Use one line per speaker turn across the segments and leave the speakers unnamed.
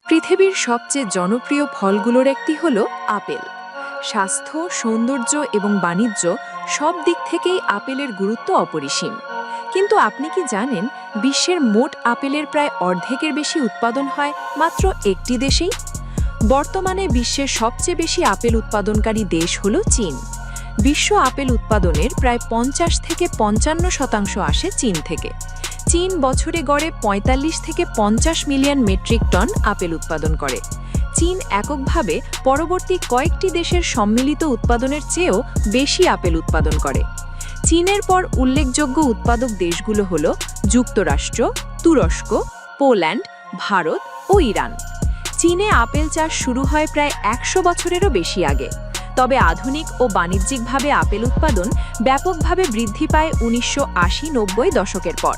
পৃথিবীর সবচেয়ে জনপ্রিয় ফলগুলোর একটি হলো আপেল। স্বাস্থ্য, সৌন্দর্য এবং বাণিজ্য সব দিক থেকেই আপেলের গুরুত্ব অপরিসীম। কিন্তু আপনি কি জানেন, বিশ্বের মোট আপেলের প্রায় অর্ধেকের বেশি উৎপাদন হয় মাত্র একটি দেশেই? বর্তমানে বিশ্বের সবচেয়ে বেশি আপেল উৎপাদনকারী দেশ হলো চীন। বিশ্ব আপেল উৎপাদনের প্রায় 50 থেকে 55% আসে চীন থেকে। চীন বছরে গড়ে 45 থেকে 50 মিলিয়ন মেট্রিক টন আপেল উৎপাদন করে। চীন এককভাবে পরবর্তী কয়েকটি দেশের সম্মিলিত উৎপাদনের চেয়েও বেশি আপেল উৎপাদন করে। চীনের পর উল্লেখযোগ্য উৎপাদক দেশগুলো হল যুক্তরাষ্ট্র, তুরস্ক, পোল্যান্ড, ভারত ও ইরান। চীনে আপেল চাষ শুরু হয় প্রায় 100 বছরেরও বেশি আগে। তবে আধুনিক ও বাণিজ্যিকভাবে আপেল উৎপাদন ব্যাপকভাবে বৃদ্ধি পায় 1980-90 দশকের পর।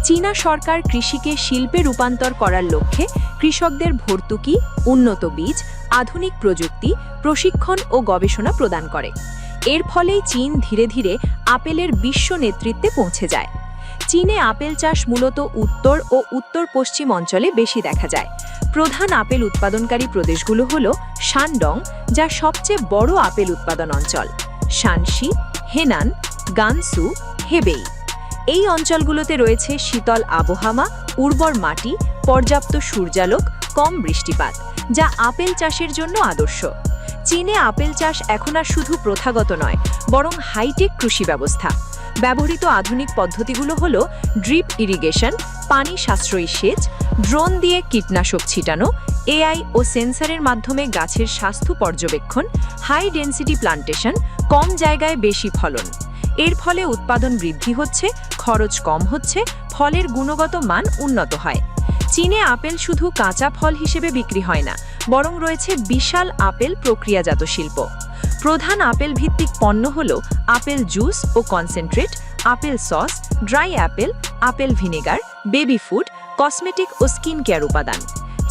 চীনা সরকার কৃষিকে শিল্পে রূপান্তর করার লক্ষ্যে কৃষকদের ভর্তুকি, উন্নত বীজ, আধুনিক প্রযুক্তি, প্রশিক্ষণ ও গবেষণা প্রদান করে। এর ফলেই চীন ধীরে ধীরে আপেলের বিশ্ব নেতৃত্বে পৌঁছে যায়। চীনে আপেল চাষ মূলত উত্তর ও উত্তর-পশ্চিম অঞ্চলে বেশি দেখা যায়। প্রধান আপেল উৎপাদনকারী প্রদেশগুলো হল শানডং, যা সবচেয়ে বড় আপেল উৎপাদন অঞ্চল, শানসি, হেনান, গানসু, হেবেই। এই অঞ্চলগুলোতে রয়েছে শীতল আবহাওয়া, উর্বর মাটি, পর্যাপ্ত সূর্যালোক, কম বৃষ্টিপাত, যা আপেল চাষের জন্য আদর্শ। চীনে আপেল চাষ এখন আর শুধু প্রথাগত নয়, বরং হাইটেক কৃষি ব্যবস্থা। ব্যবহৃত আধুনিক পদ্ধতিগুলো হল ড্রিপ ইরিগেশন, পানি সাশ্রয়ী সেচ, ড্রোন দিয়ে কীটনাশক ছিটানো, এআই ও সেন্সরের মাধ্যমে গাছের স্বাস্থ্য পর্যবেক্ষণ, হাই ডেনসিটি প্লান্টেশন, কম জায়গায় বেশি ফলন। এর ফলে উৎপাদন বৃদ্ধি হচ্ছে, খরচ কম হচ্ছে, ফলের গুণগত মান উন্নত হয়। চীনে আপেল শুধু কাঁচা ফল হিসেবে বিক্রি হয় না, বরং রয়েছে বিশাল আপেল প্রক্রিয়াজাত শিল্প। প্রধান আপেল ভিত্তিক পণ্য হল আপেল জুস ও concentrate, apple sauce, dry apple, apple vinegar, baby food, cosmetic ও স্কিন কেয়ার উপাদান।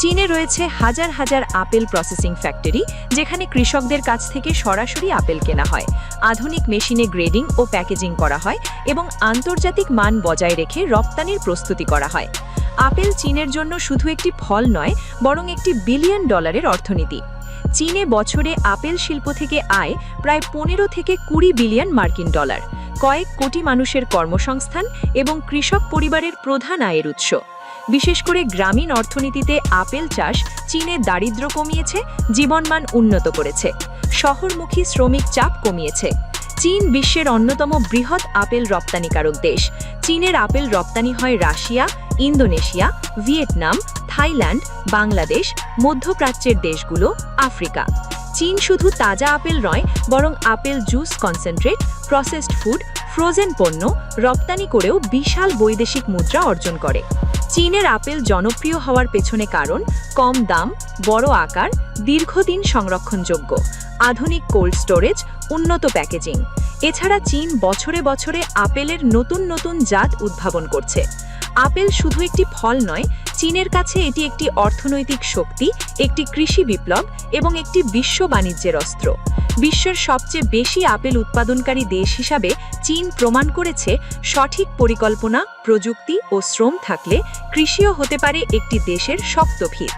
চীনে রয়েছে হাজার হাজার আপেল প্রসেসিং ফ্যাক্টরি, যেখানে কৃষকদের কাছ থেকে সরাসরি আপেল কেনা হয়, আধুনিক মেশিনে গ্রেডিং ও প্যাকেজিং করা হয় এবং আন্তর্জাতিক মান বজায় রেখে রপ্তানির প্রস্তুতি করা হয়। আপেল চীনের জন্য শুধু একটি ফল নয়, বরং একটি বিলিয়ন ডলারের অর্থনীতি। চীনে বছরে আপেল শিল্প থেকে আয় প্রায় 15 থেকে 20 বিলিয়ন মার্কিন ডলার, কয়েক কোটি মানুষের কর্মসংস্থান এবং কৃষক পরিবারের প্রধান আয়ের উৎস। বিশেষ করে গ্রামীণ অর্থনীতিতে আপেল চাষ চীনে দারিদ্র্য কমিয়েছে, জীবনমান উন্নত করেছে, শহরমুখী শ্রমিক চাপ কমিয়েছে। চীন বিশ্বের অন্যতম বৃহৎ আপেল রপ্তানিকারক দেশ। চীনের আপেল রপ্তানি হয় Russia, Indonesia, Vietnam, Thailand, Bangladesh, মধ্যপ্রাচ্যের দেশগুলো, আফ্রিকা। চীন শুধু তাজা আপেল নয়, বরং apple juice, concentrate, processed food, frozen পণ্য রপ্তানি করেও বিশাল বৈদেশিক মুদ্রা অর্জন করে। চীনের আপেল জনপ্রিয় হওয়ার পেছনে কারণ কম দাম, বড় আকার, দীর্ঘদিন সংরক্ষণযোগ্য, আধুনিক কোল্ড স্টোরেজ, উন্নত প্যাকেজিং। এছাড়া চীন বছরে বছরে আপেলের নতুন নতুন জাত উদ্ভাবন করছে। আপেল শুধু একটি ফল নয়, চীনের কাছে এটি একটি অর্থনৈতিক শক্তি, একটি কৃষি বিপ্লব এবং একটি বিশ্ব বাণিজ্যের অস্ত্র। বিশ্বের সবচেয়ে বেশি আপেল উৎপাদনকারী দেশ হিসাবে চীন প্রমাণ করেছে, সঠিক পরিকল্পনা, প্রযুক্তি ও শ্রম থাকলে কৃষিও হতে পারে একটি দেশের শক্ত ভিত।